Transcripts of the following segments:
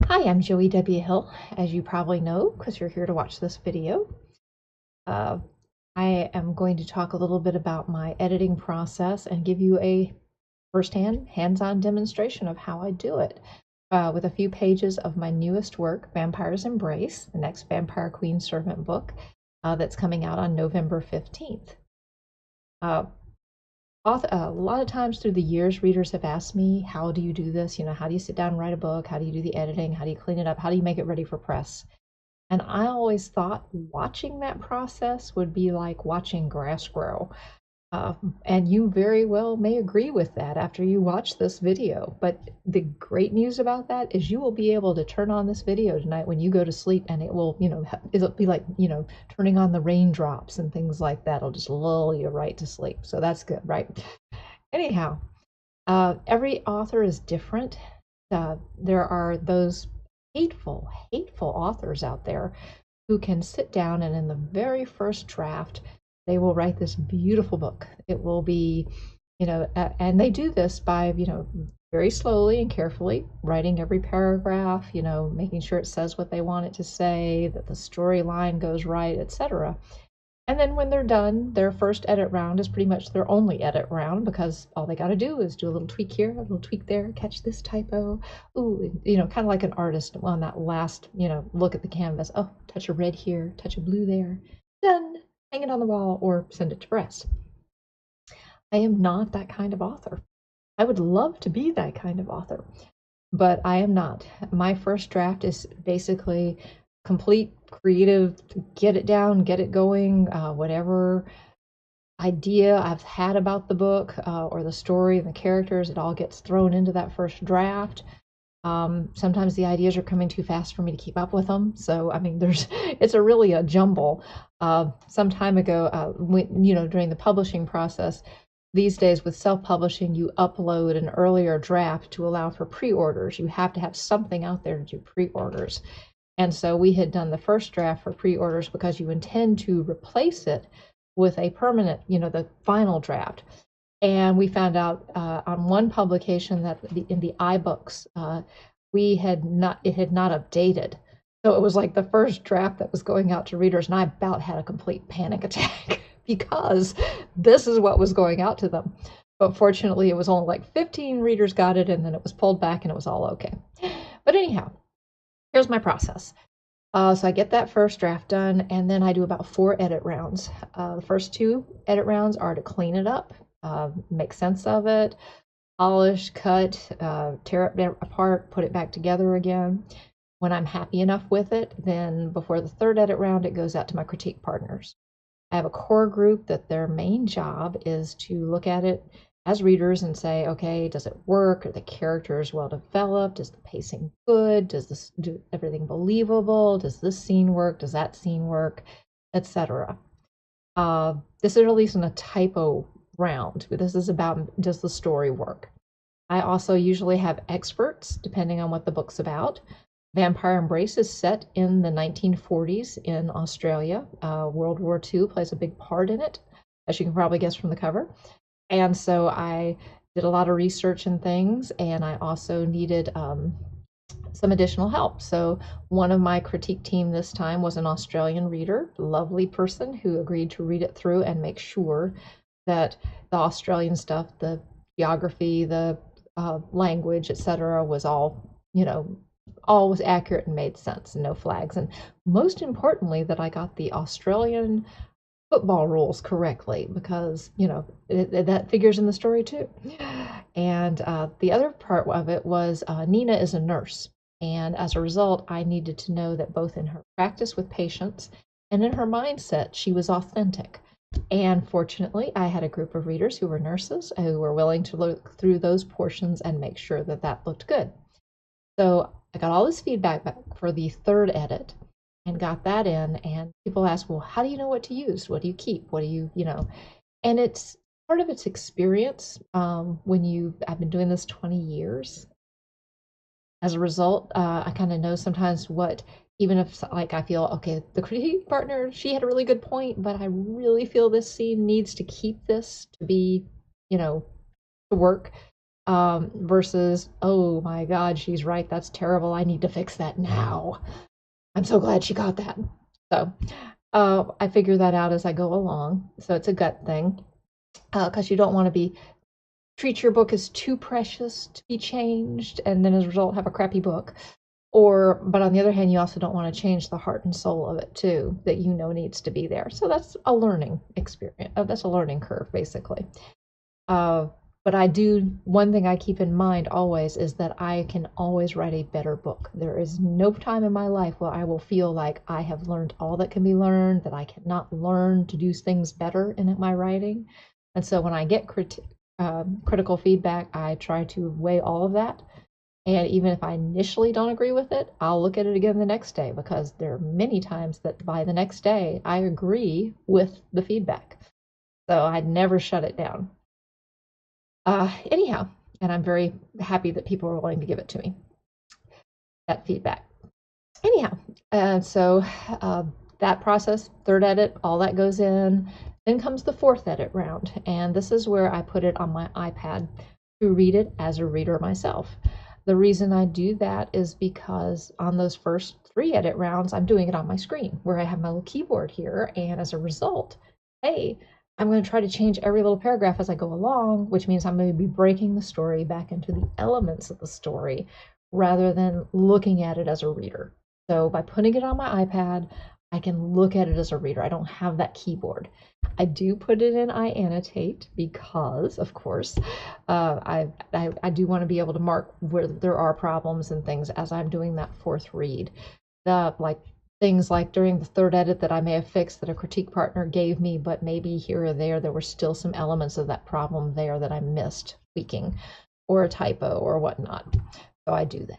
Hi, I'm Joey W. Hill, as you probably know because you're here to watch this video. Uh, I am going to talk a little bit about my editing process and give you a firsthand, hands-on demonstration of how I do it with a few pages of my newest work, Vampire's Embrace, the next Vampire Queen Servant book that's coming out on November 15th. A lot of times through the years, readers have asked me, how do you do this? How do you sit down and write a book? How do you do the editing? How do you clean it up? How do you make it ready for press? And I always thought watching that process would be like watching grass grow. And you very well may agree with that after you watch this video. But the great news about that is you will be able to turn on this video tonight when you go to sleep, and it will, it'll be like, turning on the raindrops and things like that. It'll just lull you right to sleep. So that's good, right? Anyhow, every author is different. There are those hateful, hateful authors out there who can sit down and in the very first draft, they will write this beautiful book. It will be, and they do this by, very slowly and carefully writing every paragraph, making sure it says what they want it to say, that the storyline goes right, etc. And then when they're done, their first edit round is pretty much their only edit round because all they got to do is do a little tweak here, a little tweak there, catch this typo. Ooh, kind of like an artist on that last, look at the canvas. Oh, touch a red here, touch a blue there. Done. Hang it on the wall or send it to press. I am not that kind of author. I would love to be that kind of author, but I am not. My first draft is basically complete creative, get it down, get it going, whatever idea I've had about the book or the story and the characters, it all gets thrown into that first draft. Sometimes the ideas are coming too fast for me to keep up with them. So, I mean, it's really a jumble. Some time ago, during the publishing process, these days with self-publishing, you upload an earlier draft to allow for pre-orders. You have to have something out there to do pre-orders. And so we had done the first draft for pre-orders because you intend to replace it with a permanent, the final draft. And we found out on one publication that in the iBooks, it had not updated. So it was like the first draft that was going out to readers, and I about had a complete panic attack because this is what was going out to them. But fortunately, it was only like 15 readers got it, and then it was pulled back, and it was all okay. But anyhow, here's my process. So I get that first draft done, and then I do about 4 edit rounds. The first 2 edit rounds are to clean it up, make sense of it, polish, cut, tear it apart, put it back together again. When I'm happy enough with it, then before the 3rd edit round, it goes out to my critique partners. I have a core group that their main job is to look at it as readers and say, okay, does it work? Are the characters well developed? Is the pacing good? Does this do everything believable? Does this scene work? Does that scene work? Etc. This is really isn't a typo round. This is about, does the story work? I also usually have experts, depending on what the book's about. Vampire Embrace is set in the 1940s in Australia. World War II plays a big part in it, as you can probably guess from the cover. And so I did a lot of research and things, and I also needed some additional help. So one of my critique team this time was an Australian reader, lovely person who agreed to read it through and make sure that the Australian stuff, the geography, the language, etc., was all, all was accurate and made sense and no flags. And most importantly, that I got the Australian football rules correctly because, that figures in the story too. And the other part of it was Nina is a nurse. And as a result, I needed to know that both in her practice with patients and in her mindset, she was authentic. And fortunately, I had a group of readers who were nurses who were willing to look through those portions and make sure that that looked good. So I got all this feedback back for the 3rd edit and got that in. And people ask, well, how do you know what to use? What do you keep? What do you, And it's part of its experience I've been doing this 20 years. As a result, I kind of know sometimes what, even if like I feel, okay, the critique partner, she had a really good point, but I really feel this scene needs to keep this to be, to work. versus, oh my God, she's right. That's terrible. I need to fix that now. I'm so glad she got that. So I figure that out as I go along. So it's a gut thing because you don't want to treat your book as too precious to be changed and then as a result have a crappy book. But on the other hand, you also don't want to change the heart and soul of it too, that you know needs to be there. So that's a learning experience. That's a learning curve, basically. But one thing I keep in mind always is that I can always write a better book. There is no time in my life where I will feel like I have learned all that can be learned, that I cannot learn to do things better in my writing. And so when I get critical feedback, I try to weigh all of that. And even if I initially don't agree with it, I'll look at it again the next day because there are many times that by the next day I agree with the feedback. So I'd never shut it down. Anyhow, and I'm very happy that people are willing to give it to me, that feedback. Anyhow, so that process, third edit, all that goes in. Then comes the fourth edit round, and this is where I put it on my iPad to read it as a reader myself. The reason I do that is because on those first 3 edit rounds, I'm doing it on my screen where I have my little keyboard here, and as a result, hey, I'm going to try to change every little paragraph as I go along, which means I'm going to be breaking the story back into the elements of the story rather than looking at it as a reader. So by putting it on my iPad, I can look at it as a reader. I don't have that keyboard. I do put it in I annotate because, of course, I do want to be able to mark where there are problems and things as I'm doing that fourth read. Things like during the third edit that I may have fixed that a critique partner gave me, but maybe here or there were still some elements of that problem there that I missed tweaking, or a typo or whatnot. So I do that.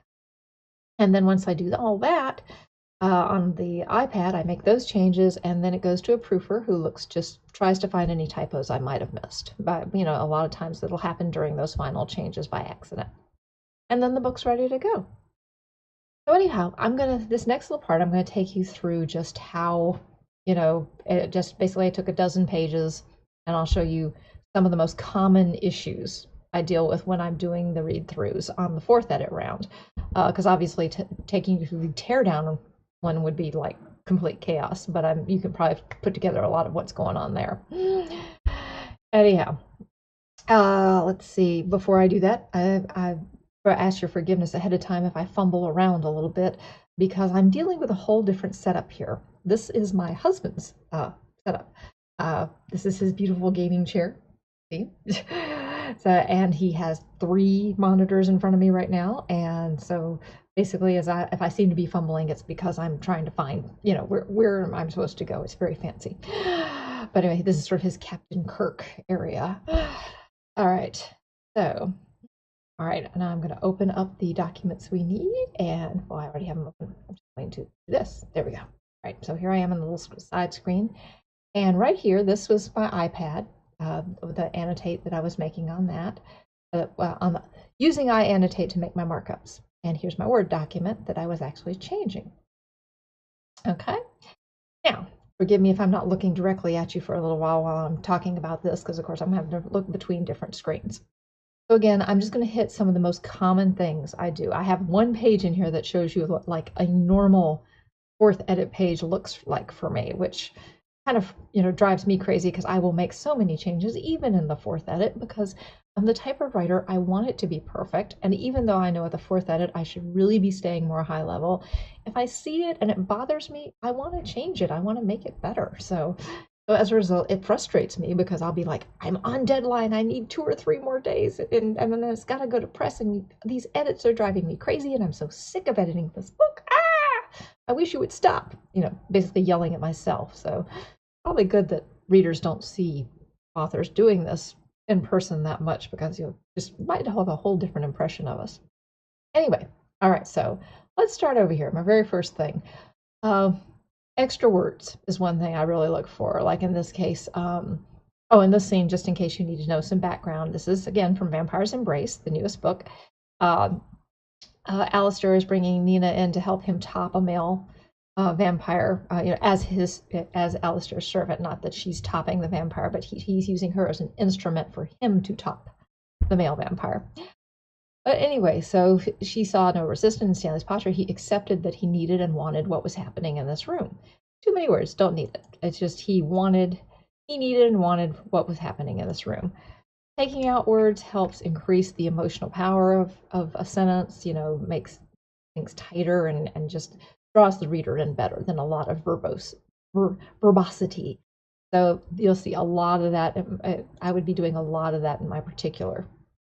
And then once I do all that, on the iPad, I make those changes, and then it goes to a proofer who tries to find any typos I might have missed. But, a lot of times it'll happen during those final changes by accident. And then the book's ready to go. So anyhow, this next little part, I'm going to take you through just how, just basically I took a dozen pages, and I'll show you some of the most common issues I deal with when I'm doing the read-throughs on the fourth edit round. Because obviously taking you through the teardown one would be like complete chaos, but you can probably put together a lot of what's going on there. Anyhow, let's see. Before I do that, I ask your forgiveness ahead of time if I fumble around a little bit because I'm dealing with a whole different setup here. This is my husband's setup. This is his beautiful gaming chair. See? And he has 3 monitors in front of me right now, and so basically if I seem to be fumbling, it's because I'm trying to find where I'm supposed to go. It's very fancy, but anyway, this is sort of his Captain Kirk area. All right, now I'm going to open up the documents we need, and I already have them open. I'm just going to do this. There we go. All right, so here I am on the little side screen, and right here, this was my iPad. The annotate that I was making on that, using I annotate to make my markups. And here's my Word document that I was actually changing. Okay, now forgive me if I'm not looking directly at you for a little while I'm talking about this, because of course I'm having to look between different screens. So again, I'm just going to hit some of the most common things I do. I have one page in here that shows you what like a normal fourth edit page looks like for me, which kind of drives me crazy because I will make so many changes even in the fourth edit because I'm the type of writer I want it to be perfect, and even though I know at the fourth edit I should really be staying more high level, if I see it and it bothers me, I want to change it. I want to make it better. So as a result, it frustrates me because I'll be like, I'm on deadline, I need 2 or 3 more days, and then it's got to go to press, and these edits are driving me crazy, and I'm so sick of editing this book. I wish you would stop, basically yelling at myself. So probably good that readers don't see authors doing this in person that much because you just might have a whole different impression of us. Anyway, all right, so let's start over here. My very first thing. Extra words is one thing I really look for. Like in this case, in this scene, just in case you need to know some background, this is again from Vampire's Embrace, the newest book. Alistair is bringing Nina in to help him top a male vampire, as Alistair's servant. Not that she's topping the vampire, but he's using her as an instrument for him to top the male vampire. But anyway, so she saw no resistance in Stanley's posture. He accepted that he needed and wanted what was happening in this room. Too many words, don't need it. It's just he needed and wanted what was happening in this room. Taking out words helps increase the emotional power of a sentence, makes things tighter and just draws the reader in better than a lot of verbosity. So you'll see a lot of that. I would be doing a lot of that in my particular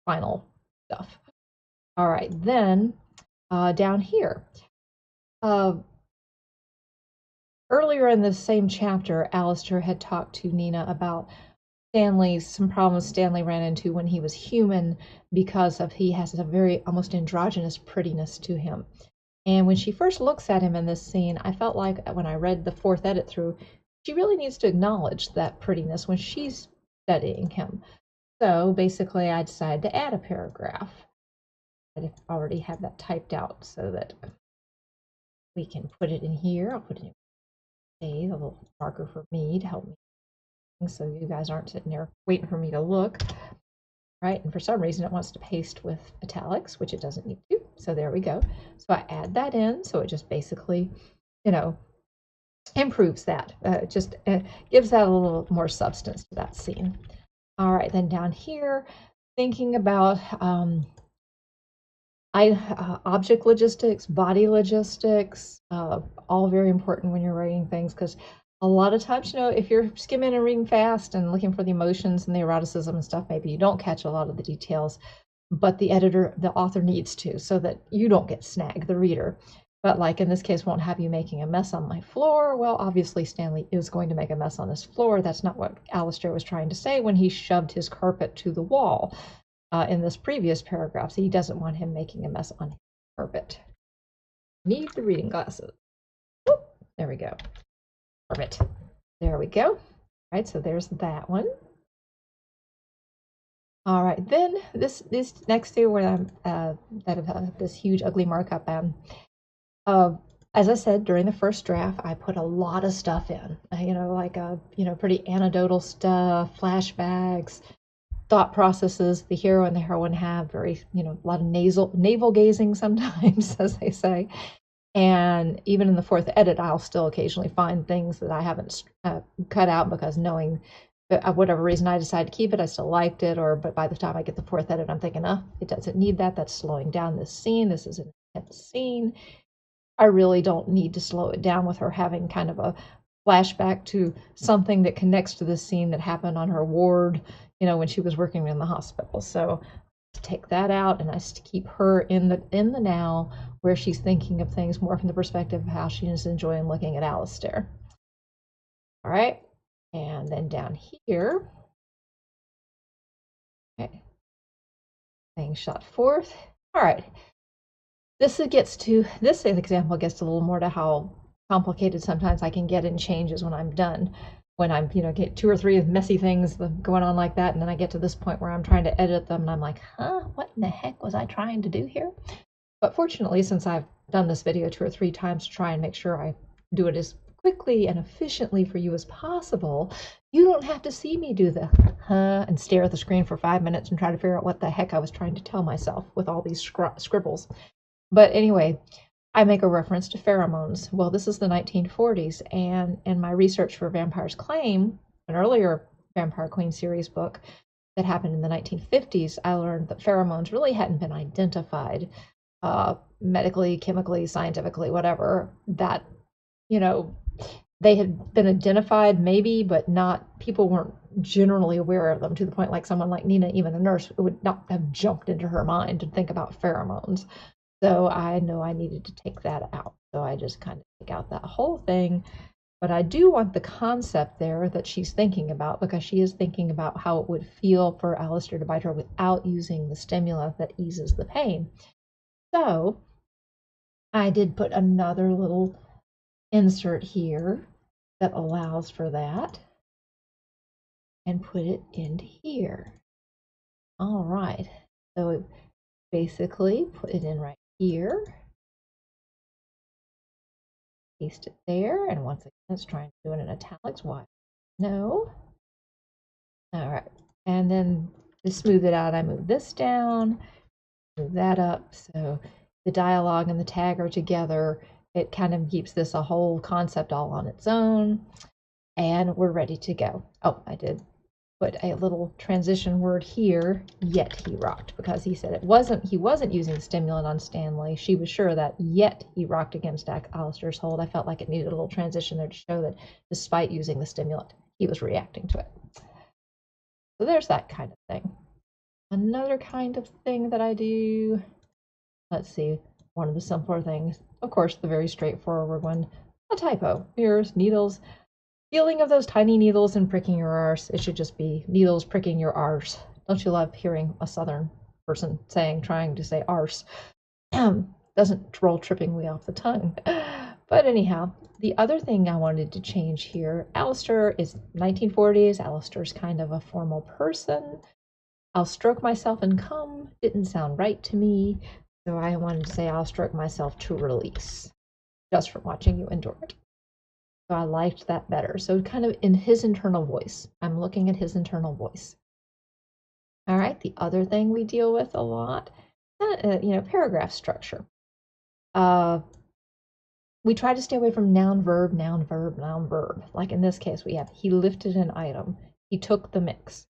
final stuff. All right, then down here. Earlier in the same chapter, Alistair had talked to Nina about some problems Stanley ran into when he was human because he has a very almost androgynous prettiness to him. And when she first looks at him in this scene, I felt like when I read the fourth edit through, she really needs to acknowledge that prettiness when she's studying him. So basically, I decided to add a paragraph. I already have that typed out so that we can put it in here. I'll put it in a little marker for me to help me, so you guys aren't sitting there waiting for me to look. Right, and for some reason it wants to paste with italics, which it doesn't need to. So there we go. So I add that in, so it just basically, improves that. Just gives that a little more substance to that scene. All right, then down here, thinking about object logistics, body logistics, all very important when you're writing things, because a lot of times, if you're skimming and reading fast and looking for the emotions and the eroticism and stuff, maybe you don't catch a lot of the details, but the author needs to, so that you don't get snagged, the reader. But like in this case, won't have you making a mess on my floor. Well, obviously Stanley is going to make a mess on this floor. That's not what Alistair was trying to say when he shoved his carpet to the wall in this previous paragraph. So he doesn't want him making a mess on his carpet. Need the reading glasses. Whoop, there we go. Perfect. There we go. All right, so there's that one. All right, then this next two where I'm that have this huge ugly markup. As I said during the first draft, I put a lot of stuff in. Pretty anecdotal stuff, flashbacks, thought processes the hero and the heroine have. Very, a lot of navel gazing sometimes, as they say. And even in the fourth edit, I'll still occasionally find things that I haven't cut out, because knowing that whatever reason I decided to keep it, I still liked it. But by the time I get the fourth edit, I'm thinking, it doesn't need that. That's slowing down this scene. This is an intense scene. I really don't need to slow it down with her having kind of a flashback to something that connects to this scene that happened on her ward, when she was working in the hospital. So to take that out, and I keep her in the now, where she's thinking of things more from the perspective of how she is enjoying looking at Alistair. All right, and then down here, okay, things shot forth. All right, this example gets a little more to how complicated sometimes I can get in changes when I'm done. When I'm, get 2 or 3 messy things going on like that, and then I get to this point where I'm trying to edit them, and I'm like, what in the heck was I trying to do here? But fortunately, since I've done this video 2 or 3 times to try and make sure I do it as quickly and efficiently for you as possible, you don't have to see me do the and stare at the screen for 5 minutes and try to figure out what the heck I was trying to tell myself with all these scribbles. But anyway, I make a reference to pheromones. Well, this is the 1940s, and in my research for Vampire's Claim, an earlier Vampire Queen series book that happened in the 1950s, I learned that pheromones really hadn't been identified medically, chemically, scientifically, whatever. That, they had been identified maybe, but people weren't generally aware of them, to the point like someone like Nina, even a nurse, would not have jumped into her mind to think about pheromones. So I know I needed to take that out. So I just kind of take out that whole thing. But I do want the concept there that she's thinking about, because she is thinking about how it would feel for Alistair to bite her without using the stimulant that eases the pain. So I did put another little insert here that allows for that, and put it into here. All right. So basically put it in right here. Paste it there, and once again, it's trying to do it in italics. Why? No. All right, and then to smooth it out, I move this down, Move that up. So the dialogue and the tag are together. It kind of keeps this a whole concept all on its own. And we're ready to go. Oh, I did put a little transition word here, yet he rocked, because he said he wasn't using stimulant on Stanley. She was sure that yet he rocked against Alistair's hold. I felt like it needed a little transition there to show that despite using the stimulant, he was reacting to it. So there's that kind of thing. Another kind of thing that I do, let's see, one of the simpler things, of course, the very straightforward one, a typo. Mirrors, needles, feeling of those tiny needles and pricking your arse. It should just be needles pricking your arse. Don't you love hearing a southern person trying to say arse? Doesn't roll trippingly off the tongue. But anyhow, the other thing I wanted to change here, Alistair is 1940s. Alistair's kind of a formal person. I'll stroke myself and come didn't sound right to me. So I wanted to say I'll stroke myself to release, just from watching you endure it. So I liked that better. So kind of in his internal voice. I'm looking at his internal voice. All right, the other thing we deal with a lot, paragraph structure. We try to stay away from noun, verb, noun, verb, noun, verb. Like in this case, we have he lifted an item. He took the mix.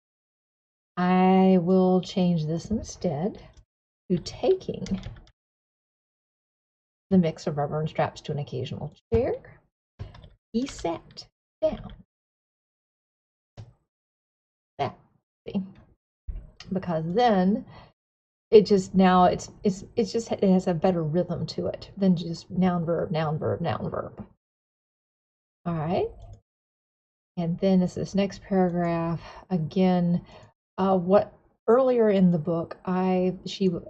I will change this instead to taking the mix of rubber and straps to an occasional chair. He sat down. That, see, because then it just it has a better rhythm to it than just noun, verb, noun, verb, noun, verb. All right, and then this next paragraph again. What earlier in the book, I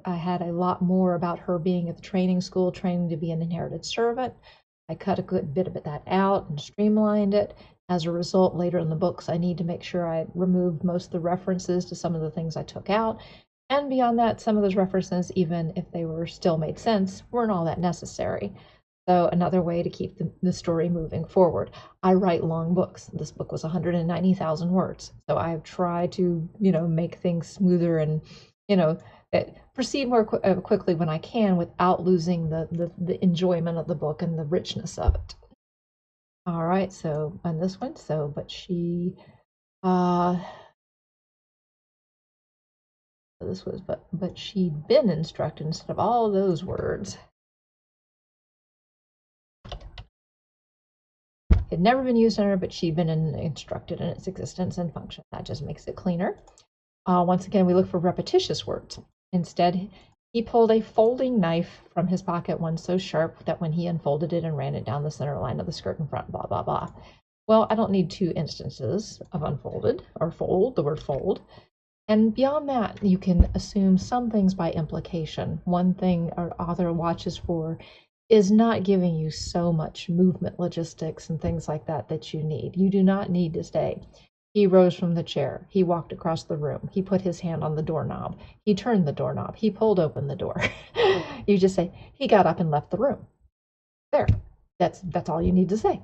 had a lot more about her being at the training school, training to be an inherited servant. I cut a good bit of that out and streamlined it. As a result, later in the books, I need to make sure I removed most of the references to some of the things I took out. And beyond that, some of those references, even if they were still made sense, weren't all that necessary. So another way to keep the story moving forward. I write long books. This book was 190,000 words. So I've tried to, make things smoother and, proceed more quickly when I can without losing the enjoyment of the book and the richness of it. All right, so on this one, but she'd been instructed instead of all those words. It had never been used on her, but she'd been instructed in its existence and function. That just makes it cleaner. Once again, we look for repetitious words. Instead, he pulled a folding knife from his pocket, one so sharp that when he unfolded it and ran it down the center line of the skirt in front, blah, blah, blah. Well, I don't need two instances of unfolded or fold, the word fold. And beyond that, you can assume some things by implication. One thing our author watches for is not giving you so much movement logistics and things like that you need. You do not need to say, he rose from the chair, he walked across the room, he put his hand on the doorknob, he turned the doorknob, he pulled open the door. You just say, he got up and left the room. There, that's all you need to say.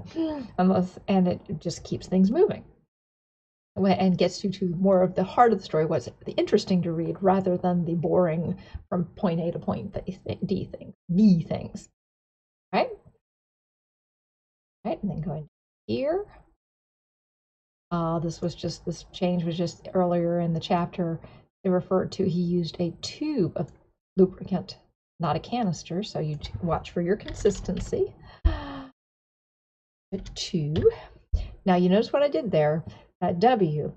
And it just keeps things moving. And gets you to more of the heart of the story, what's the interesting to read, rather than the boring from point A to point B things. Right? Right, and then going here. This change was just earlier in the chapter. They referred to, he used a tube of lubricant, not a canister, so you watch for your consistency. A tube. Now you notice what I did there, that W.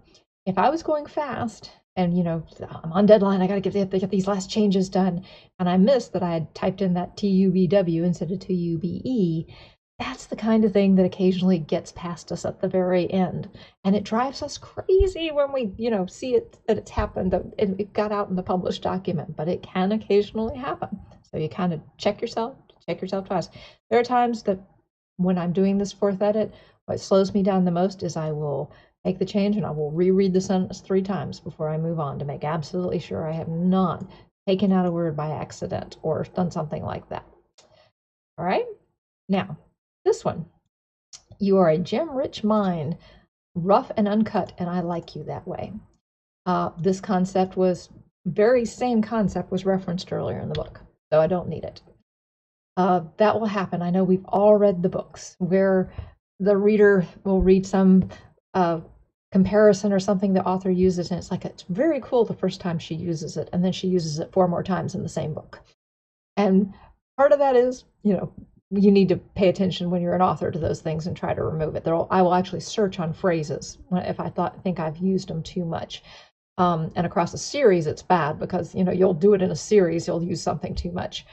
If I was going fast, and I'm on deadline, I got to get these last changes done, and I missed that I had typed in that TUBW instead of TUBE, that's the kind of thing that occasionally gets past us at the very end, and it drives us crazy when we see it, that it's happened, that it got out in the published document. But it can occasionally happen, so you kind of check yourself twice. There are times that when I'm doing this fourth edit, what slows me down the most is I will make the change and I will reread the sentence 3 times before I move on to make absolutely sure I have not taken out a word by accident or done something like that. All right, now this one, you are a gem-rich mind, rough and uncut, and I like you that way. This concept was very same concept was referenced earlier in the book, so I don't need it. That will happen. I know we've all read the books where the reader will read some comparison or something the author uses, and it's like, it's very cool the first time she uses it, and then she uses it 4 more times in the same book. And part of that is, you need to pay attention when you're an author to those things and try to remove it. I will actually search on phrases if I think I've used them too much. And across a series, it's bad because, you'll do it in a series, you'll use something too much.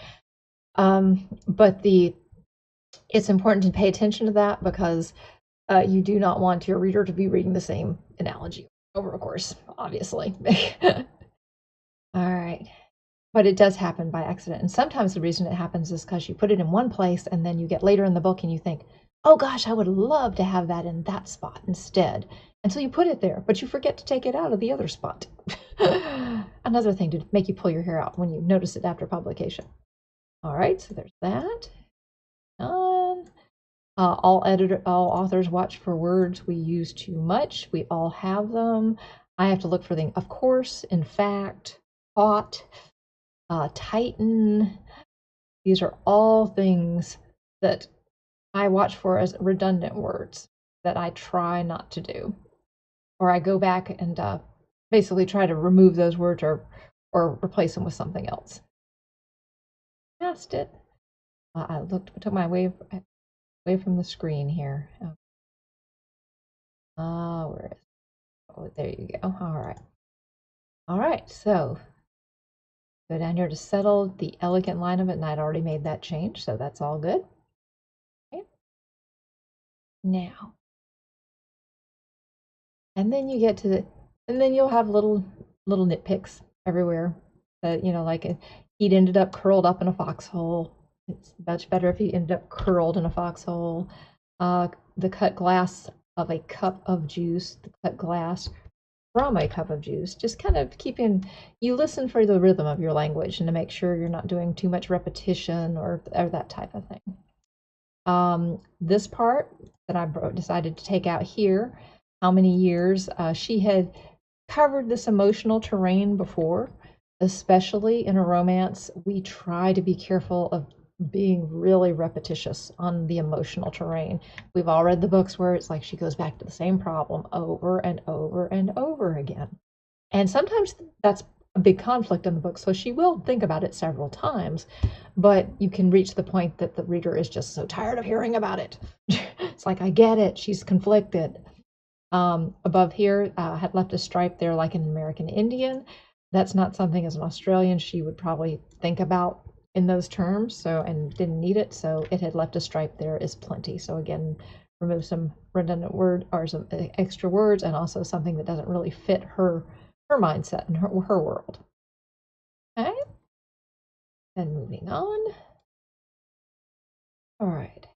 But it's important to pay attention to that because you do not want your reader to be reading the same analogy over a course, obviously. All right. But it does happen by accident. And sometimes the reason it happens is because you put it in one place and then you get later in the book and you think, oh gosh, I would love to have that in that spot instead. And so you put it there, but you forget to take it out of the other spot. Another thing to make you pull your hair out when you notice it after publication. All right, so there's that. All authors watch for words we use too much. We all have them. I have to look for things. Of course, in fact, ought, tighten. These are all things that I watch for as redundant words that I try not to do. Or I go back and basically try to remove those words or replace them with something else. Passed it. I took my away from the screen here. Where is it? Oh, there you go. All right, so go down here to settle the elegant line of it, and I'd already made that change, so that's all good. Okay. Now, and then you get to and then you'll have little nitpicks everywhere. That like he'd ended up curled up in a foxhole. It's much better if he ended up curled in a foxhole. The cut glass of a cup of juice, the cut glass from a cup of juice, just kind of you listen for the rhythm of your language and to make sure you're not doing too much repetition or that type of thing. This part that I decided to take out here, how many years she had covered this emotional terrain before, especially in a romance. We try to be careful of being really repetitious on the emotional terrain. We've all read the books where it's like she goes back to the same problem over and over and over again. And sometimes that's a big conflict in the book, so she will think about it several times, but you can reach the point that the reader is just so tired of hearing about it. It's like, I get it, she's conflicted. Above here, had left a stripe there like an American Indian. That's not something as an Australian she would probably think about in those terms, so, and didn't need it, so it had left a stripe there is plenty. So again, remove some redundant word or some extra words, and also something that doesn't really fit her mindset and her world. Okay, and moving on. All right,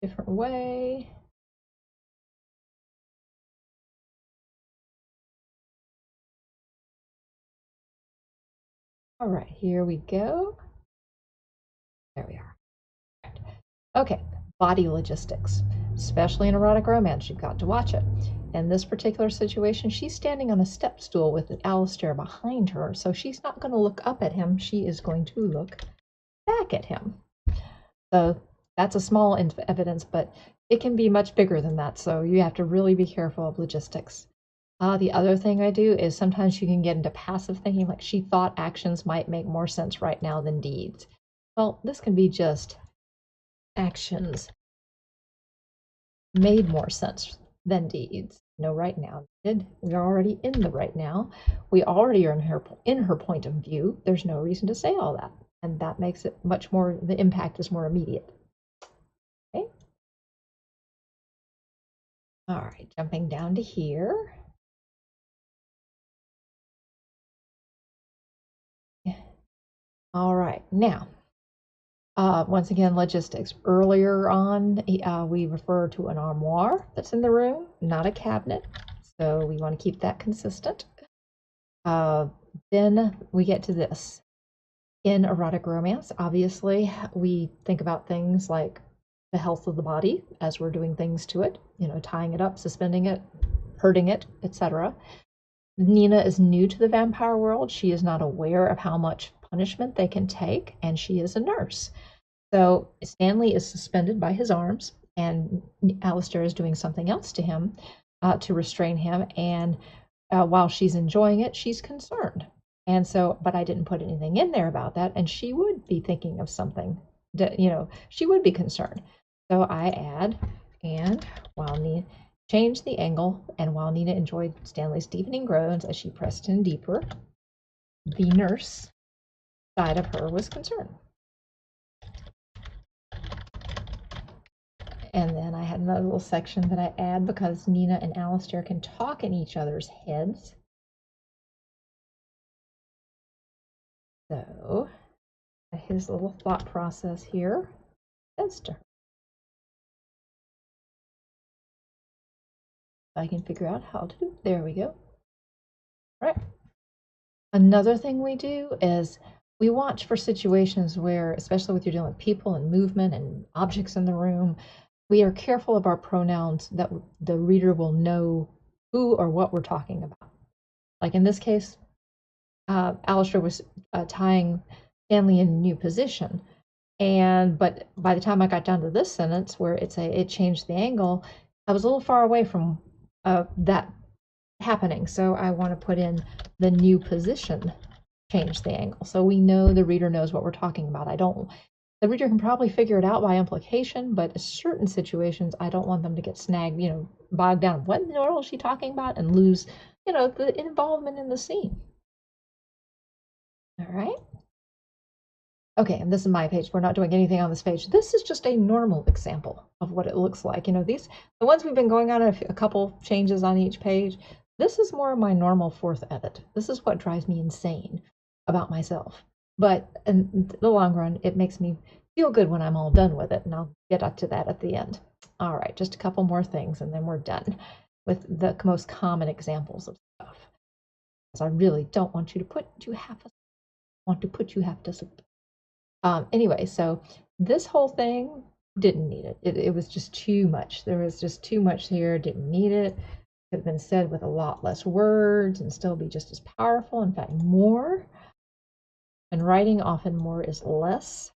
different way. All right, here we go. There we are. Okay, body logistics, especially in erotic romance, you've got to watch it. In this particular situation, she's standing on a step stool with Alistair behind her, so she's not going to look up at him. She is going to look back at him. So that's a small evidence, but it can be much bigger than that, so you have to really be careful of logistics. The other thing I do is sometimes you can get into passive thinking, like she thought actions might make more sense right now than deeds. Well, this can be just actions made more sense than deeds. Right now. We're already in the right now. We already are in her point of view. There's no reason to say all that. And that makes it much more, the impact is more immediate. Okay. All right, jumping down to here. All right, now, once again, logistics. Earlier on, we refer to an armoire that's in the room, not a cabinet. So we want to keep that consistent. Then we get to this. In erotic romance, obviously, we think about things like the health of the body as we're doing things to it, tying it up, suspending it, hurting it, etc. Nina is new to the vampire world. She is not aware of how much punishment they can take, and she is a nurse. So Stanley is suspended by his arms, and Alistair is doing something else to him to restrain him. And while she's enjoying it, she's concerned. And so, but I didn't put anything in there about that, and she would be thinking of something that, she would be concerned. So I add, and while Nina changed the angle, and while Nina enjoyed Stanley's deepening groans as she pressed in deeper, the nurse side of her was concerned. And then I had another little section that I add because Nina and Alistair can talk in each other's heads. So his little thought process here says to her, I can figure out how to do. There we go. All right. Another thing we do is we watch for situations where, especially with you're dealing with people and movement and objects in the room, we are careful of our pronouns that the reader will know who or what we're talking about. Like in this case, Alistair was tying Stanley in a new position, but by the time I got down to this sentence where it changed the angle, I was a little far away from that happening. So I want to put in the new position change the angle, so we know the reader knows what we're talking about. The reader can probably figure it out by implication, but in certain situations I don't want them to get snagged, bogged down. What in the world is she talking about? And lose, the involvement in the scene. All right. Okay, and this is my page. We're not doing anything on this page. This is just a normal example of what it looks like. The ones we've been going on a couple changes on each page. This is more of my normal fourth edit. This is what drives me insane about myself. But in the long run, it makes me feel good when I'm all done with it, and I'll get to that at the end. All right, just a couple more things, and then we're done with the most common examples of stuff. Because I really don't want you to put you have to. Anyway, so this whole thing didn't need it. It was just too much. There was just too much here. Didn't need it. Could have been said with a lot less words and still be just as powerful. In fact, more. In writing, often more is less.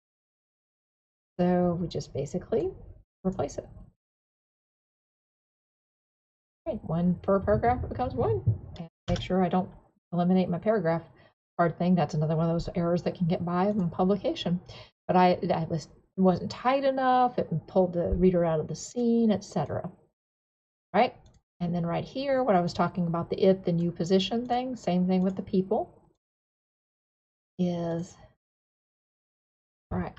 So we just basically replace it. Right, one per paragraph becomes one. And make sure I don't eliminate my paragraph part thing. That's another one of those errors that can get by in publication. But I wasn't tight enough. It pulled the reader out of the scene, etc. Right? And then right here, what I was talking about, the new position thing, same thing with the people, is, all right,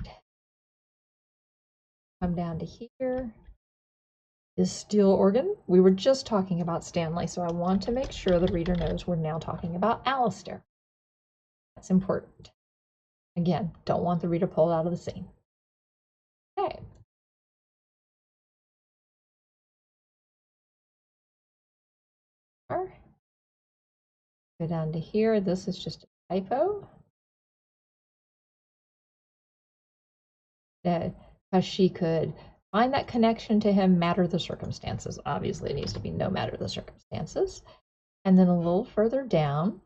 come down to here, is steel organ. We were just talking about Stanley, so I want to make sure the reader knows we're now talking about Alistair. That's important. Again, don't want the reader pulled out of the scene. Okay. Go down to here. This is just a typo. Because she could find that connection to him, matter the circumstances. Obviously, it needs to be no matter the circumstances. And then a little further down,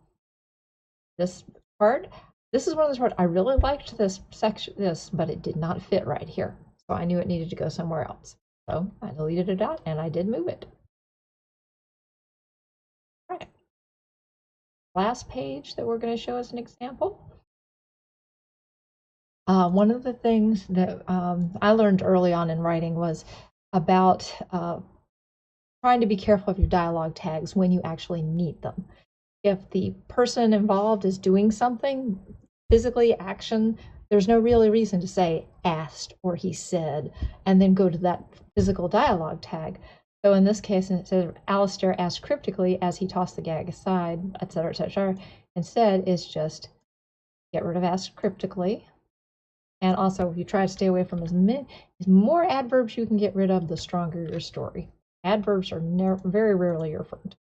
this part, this is one of those parts I really liked this section, but it did not fit right here. So I knew it needed to go somewhere else. So I deleted it out and I did move it. All right. Last page that we're going to show as an example. One of the things that I learned early on in writing was about trying to be careful of your dialogue tags when you actually need them. If the person involved is doing something, physically, action, there's no really reason to say asked or he said, and then go to that physical dialogue tag. So in this case, instead of Alistair asked cryptically as he tossed the gag aside, etc., etc., instead it's just get rid of asked cryptically. And also, if you try to stay away from as more adverbs you can get rid of, the stronger your story. Adverbs are very rarely your friend.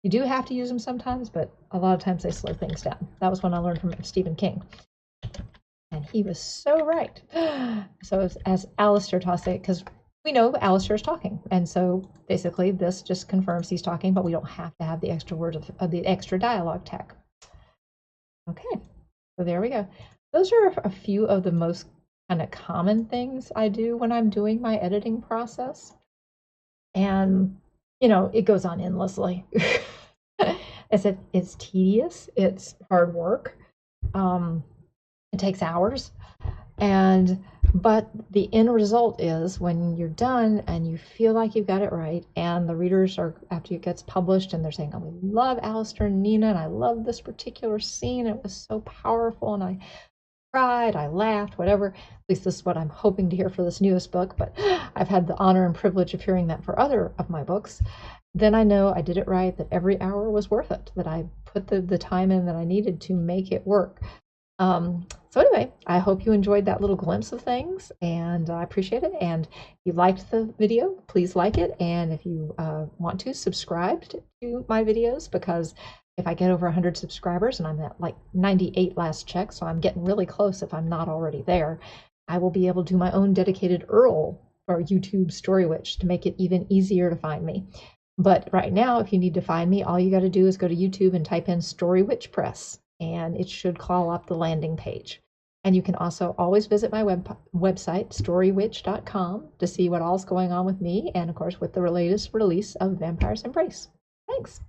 You do have to use them sometimes, but a lot of times they slow things down. That was when I learned from Stephen King. And he was so right. So as Alistair tossed it, because we know Alistair is talking. And so basically this just confirms he's talking, but we don't have to have the extra words of the extra dialogue tag. Okay, so there we go. Those are a few of the most kind of common things I do when I'm doing my editing process. And, you know, it goes on endlessly. It's tedious, it's hard work. It takes hours. But the end result is when you're done and you feel like you've got it right, and the readers are, after it gets published, and they're saying, oh, we love Alistair and Nina, and I love this particular scene, it was so powerful, and I cried, I laughed, whatever. At least this is what I'm hoping to hear for this newest book, but I've had the honor and privilege of hearing that for other of my books. Then I know I did it right, that every hour was worth it, that I put the time in that I needed to make it work. So anyway, I hope you enjoyed that little glimpse of things, and I appreciate it. And if you liked the video, please like it. And if you want to, subscribe to my videos, because if I get over 100 subscribers, and I'm at like 98 last check, so I'm getting really close if I'm not already there, I will be able to do my own dedicated URL for YouTube Story Witch to make it even easier to find me. But right now, if you need to find me, all you got to do is go to YouTube and type in Story Witch Press, and it should call up the landing page. And you can also always visit my website, storywitch.com, to see what all's going on with me, and of course with the latest release of Vampire's Embrace. Thanks.